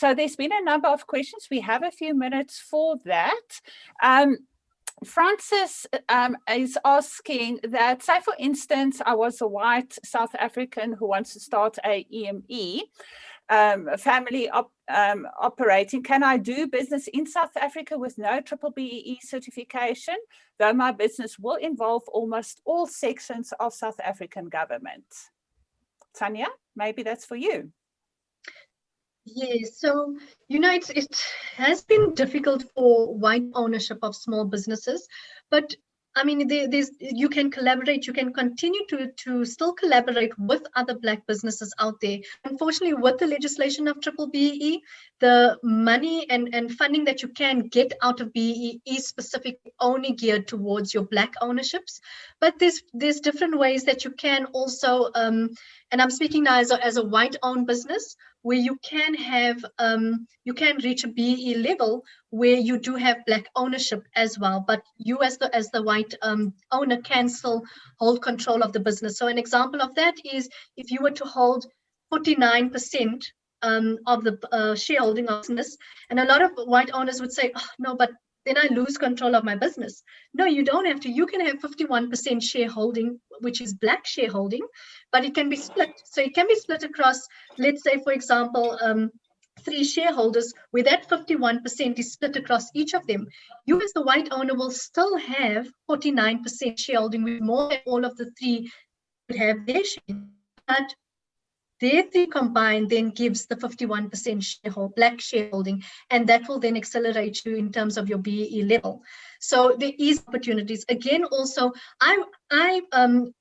So there's been a number of questions. We have a few minutes for that. Francis is asking that, say for instance, I was a white South African who wants to start a EME, family operating. Can I do business in South Africa with no B-BBEE certification, though my business will involve almost all sections of South African government? Tania, maybe that's for you. Yes, so it has been difficult for white ownership of small businesses, but I mean, you can collaborate, you can continue to still collaborate with other Black businesses out there. Unfortunately, with the legislation of B-BBEE, the money and funding that you can get out of BEE is specifically only geared towards your Black ownerships. But there's different ways that you can also, and I'm speaking now as a white-owned business, where you can have, you can reach a BEE level where you do have Black ownership as well, but you as the white owner can still hold control of the business. So an example of that is if you were to hold 49% of the shareholding of business, and a lot of white owners would say, oh, no, but then I lose control of my business. No, you don't have to. You can have 51% shareholding, which is Black shareholding, but it can be split. So it can be split across, let's say, for example, 3 shareholders, where that 51% is split across each of them. You as the white owner will still have 49% shareholding, with more than all of the 3 would have their share. But their 3 combined then gives the 51% Black shareholding, and that will then accelerate you in terms of your BEE level. So there is opportunities. Again, also, I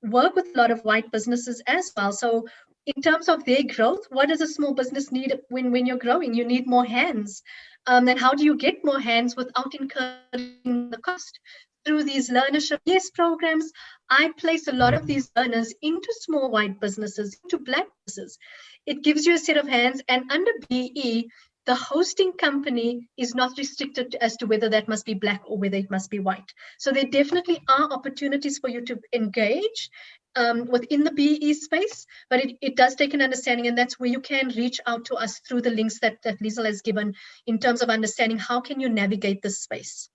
work with a lot of white businesses as well. So in terms of their growth, what does a small business need when you're growing? You need more hands. And how do you get more hands without incurring the cost? Through these learnership programs, I place a lot of these learners into small white businesses, into Black businesses. It gives you a set of hands, and under BE, the hosting company is not restricted as to whether that must be Black or whether it must be white. So there definitely are opportunities for you to engage within the BE space, but it does take an understanding, and that's where you can reach out to us through the links that Liezel has given in terms of understanding how can you navigate this space.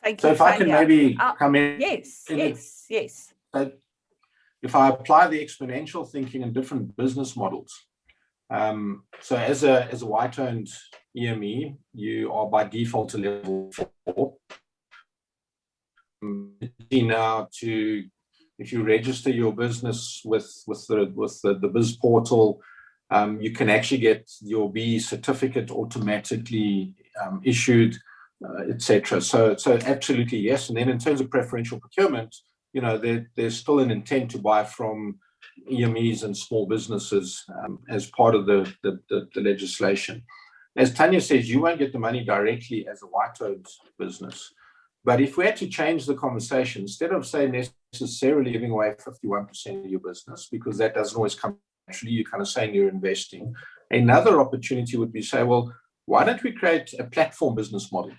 Thank you, so if Tania. I can maybe come in. Yes. So if I apply the exponential thinking in different business models, so as a white-owned EME, you are by default to level 4. Now if you register your business with the Biz portal, you can actually get your BE certificate automatically issued, etc. So absolutely yes. And then in terms of preferential procurement, there's still an intent to buy from EMEs and small businesses as part of the legislation. As Tania says, you won't get the money directly as a white-owned business. But if we had to change the conversation, instead of saying necessarily giving away 51% of your business, because that doesn't always come naturally, you're kind of saying you're investing. Another opportunity would be say, well, why don't we create a platform business model?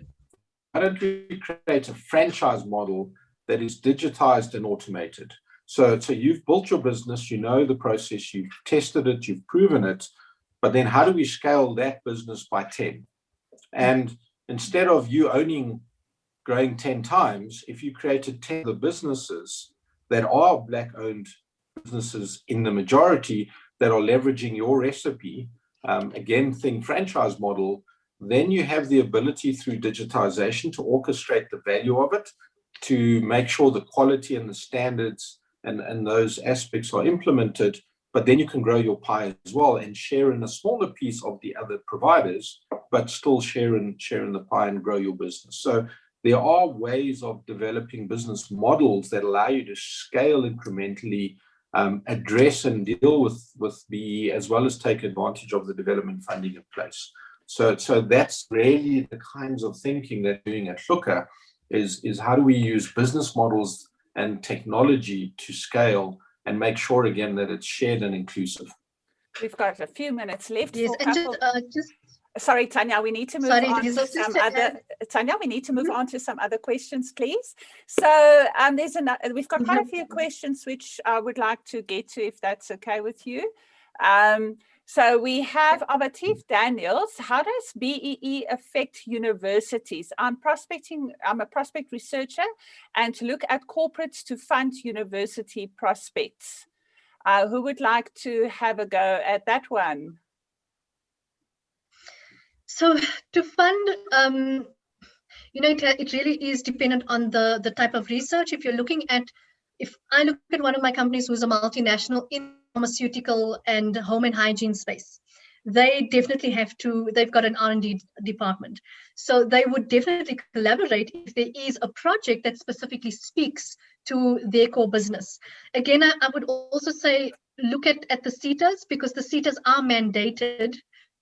Why don't we create a franchise model that is digitized and automated? So you've built your business, you know the process, you've tested it, you've proven it, but then how do we scale that business by 10? And instead of you growing 10 times, if you created 10 of the businesses that are Black-owned businesses in the majority that are leveraging your recipe, again, think franchise model, then you have the ability through digitization to orchestrate the value of it, to make sure the quality and the standards and those aspects are implemented, but then you can grow your pie as well and share in a smaller piece of the other providers, but still share in the pie and grow your business. So there are ways of developing business models that allow you to scale incrementally, address and deal with BE, as well as take advantage of the development funding in place. So that's really the kinds of thinking that we're doing at HLUKA, is how do we use business models and technology to scale and make sure, again, that it's shared and inclusive. We've got a few minutes left. Yes, and sorry, Tania, we need to move on to some other. Tania, we need to move on to some other questions, please. So we've got quite a few questions which I would like to get to, if that's okay with you. So we have Abatif Daniels. How does BEE affect universities? I'm a prospect researcher, and to look at corporates to fund university prospects. Who would like to have a go at that one? So to fund, it really is dependent on the type of research. If I look at one of my companies who's a multinational in pharmaceutical and home and hygiene space, they definitely they've got an R&D department. So they would definitely collaborate if there is a project that specifically speaks to their core business. Again, I would also say, look at the CETAs, because the CETAs are mandated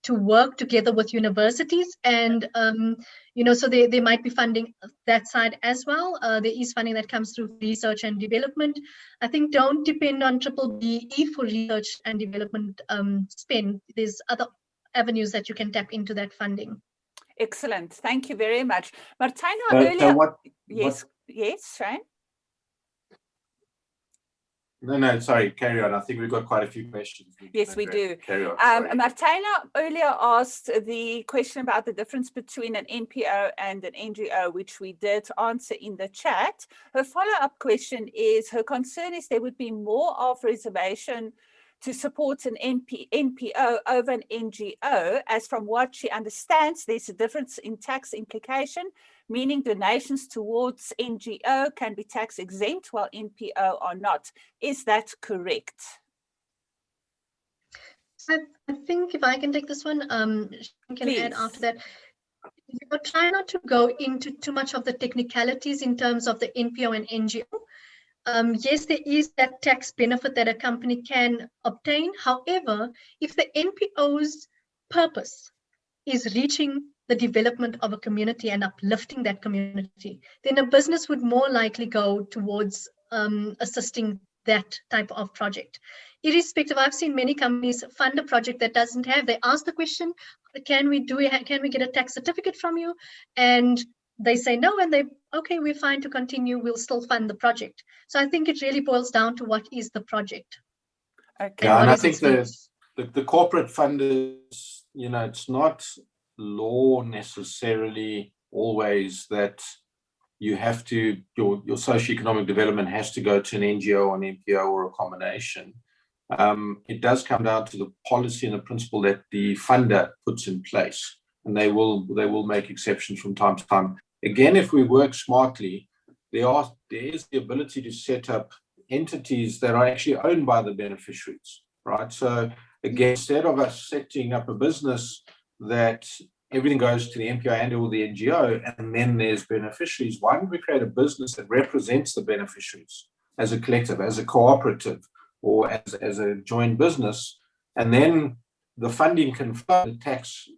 to work together with universities, and so they might be funding that side as well. There is funding that comes through research and development. I think don't depend on BBBEE for research and development spend. There's other avenues that you can tap into that funding. Excellent, thank you very much. Martina, earlier. Yes, Shane? No, sorry, carry on. I think we've got quite a few questions. Yes, we do. Carry on. Martina earlier asked the question about the difference between an NPO and an NGO, which we did answer in the chat. Her follow-up question is, her concern is there would be more of reservation to support an NPO over an NGO, as from what she understands, there's a difference in tax implication, meaning donations towards NGO can be tax exempt while NPO are not. Is that correct? I think if I can take this one, I can add after that. Try not to go into too much of the technicalities in terms of the NPO and NGO. Yes, there is that tax benefit that a company can obtain. However, if the NPO's purpose is reaching the development of a community and uplifting that community, then a business would more likely go towards assisting that type of project. Irrespective, I've seen many companies fund a project that doesn't have. They ask the question, can we get a tax certificate from you? And they say no, and okay, we're fine to continue, we'll still fund the project. So I think it really boils down to what is the project. Okay. And I think the corporate funders, it's not law necessarily always that you have to, your socioeconomic development has to go to an NGO or an NPO or a combination. It does come down to the policy and the principle that the funder puts in place, and they will make exceptions from time to time. Again, if we work smartly, there is the ability to set up entities that are actually owned by the beneficiaries, right? So again, instead of us setting up a business that everything goes to the NPO and or the NGO, and then there's beneficiaries, why don't we create a business that represents the beneficiaries as a collective, as a cooperative, or as a joint business, and then the funding can fund the tax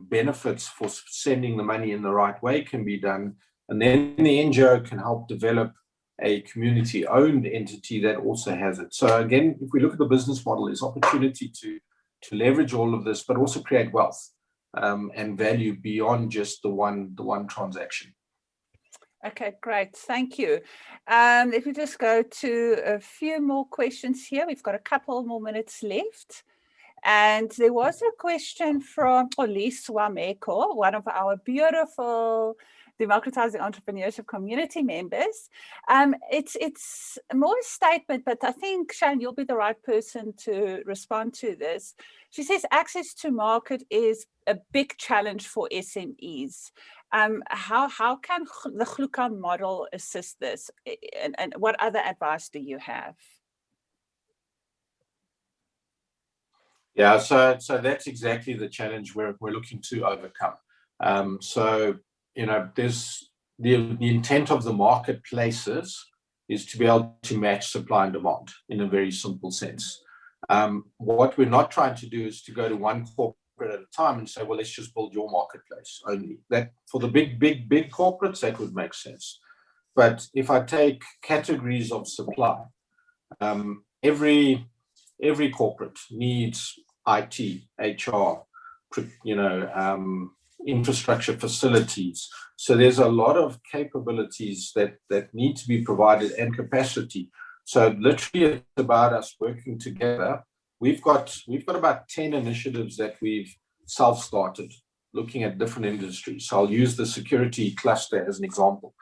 benefits for sending the money in the right way can be done, and then the NGO can help develop a community-owned entity that also has it. So again, if we look at the business model, there's opportunity to leverage all of this, but also create wealth and value beyond just the one transaction. Okay, great. Thank you. If we just go to a few more questions here, we've got a couple more minutes left. And there was a question from Liezel van Rooyen, one of our beautiful Democratizing Entrepreneurship community members. It's more a statement, but I think, Shane, you'll be the right person to respond to this. She says access to market is a big challenge for SMEs. How can the HLUKA model assist this? And what other advice do you have? Yeah, so that's exactly the challenge we're looking to overcome. There's the intent of the marketplaces is to be able to match supply and demand in a very simple sense. What we're not trying to do is to go to one corporate at a time and say, well, let's just build your marketplace only. That for the big corporates, that would make sense. But if I take categories of supply, every corporate needs IT, HR, infrastructure facilities. So there's a lot of capabilities that need to be provided and capacity. So literally it's about us working together we've got about 10 initiatives that we've self-started, looking at different industries. So I'll use the security cluster as an example.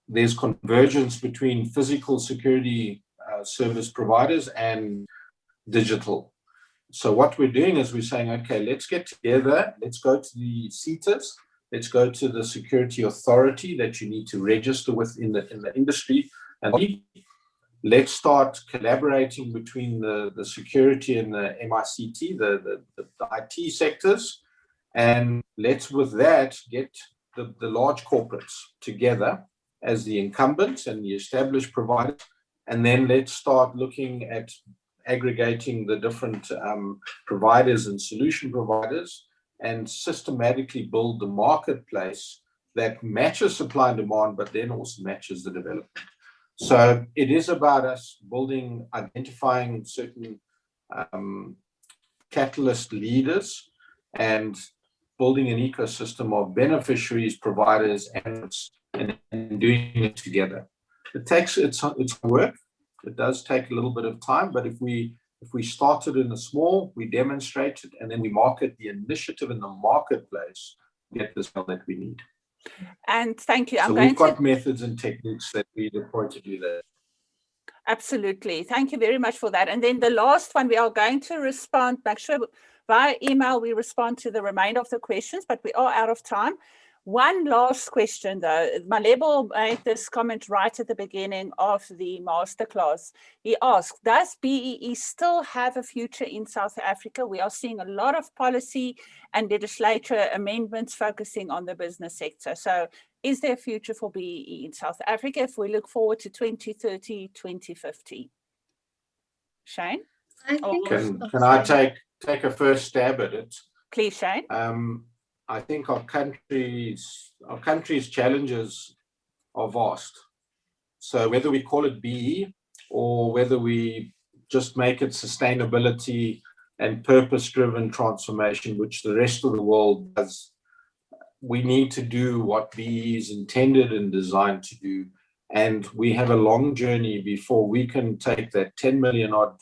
There's convergence between physical security service providers and digital. So what we're doing is we're saying, okay, let's get together, let's go to the CETAs, let's go to the security authority that you need to register with in the industry, and let's start collaborating between the security and the MICT, the IT sectors, and let's with that get the large corporates together as the incumbents and the established providers, and then let's start looking at aggregating the different providers and solution providers and systematically build the marketplace that matches supply and demand, but then also matches the development. So it is about us identifying certain catalyst leaders and building an ecosystem of beneficiaries, providers, and doing it together. It's work. It does take a little bit of time, but if we started in the small, we demonstrate it, and then we market the initiative in the marketplace, get the scale that we need. And thank you. So we've got methods and techniques that we deploy to do that. Absolutely. Thank you very much for that. And then the last one, we are going to respond, make sure via email we respond to the remainder of the questions, but we are out of time. One last question though. Malebo made this comment right at the beginning of the masterclass. He asked, does BEE still have a future in South Africa? We are seeing a lot of policy and legislature amendments focusing on the business sector. So is there a future for BEE in South Africa if we look forward to 2030, 2050? Shane? I think can I take a first stab at it? Please, Shane. I think our country's challenges are vast. So whether we call it BE or whether we just make it sustainability and purpose-driven transformation, which the rest of the world does, we need to do what BE is intended and designed to do. And we have a long journey before we can take that 10 million odd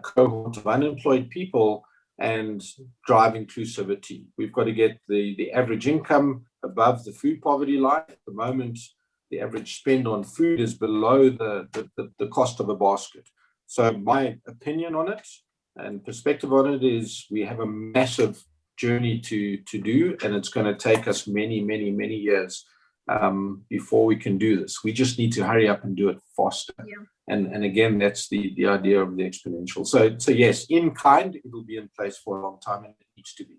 cohort of unemployed people and drive inclusivity. We've got to get the average income above the food poverty line. At the moment, the average spend on food is below the cost of a basket. So my opinion on it and perspective on it is we have a massive journey to do, and it's going to take us many, many, many years before we can do this. We just need to hurry up and do it faster. Yeah. And again, that's the idea of the exponential. So yes, in kind, it will be in place for a long time, and it needs to be.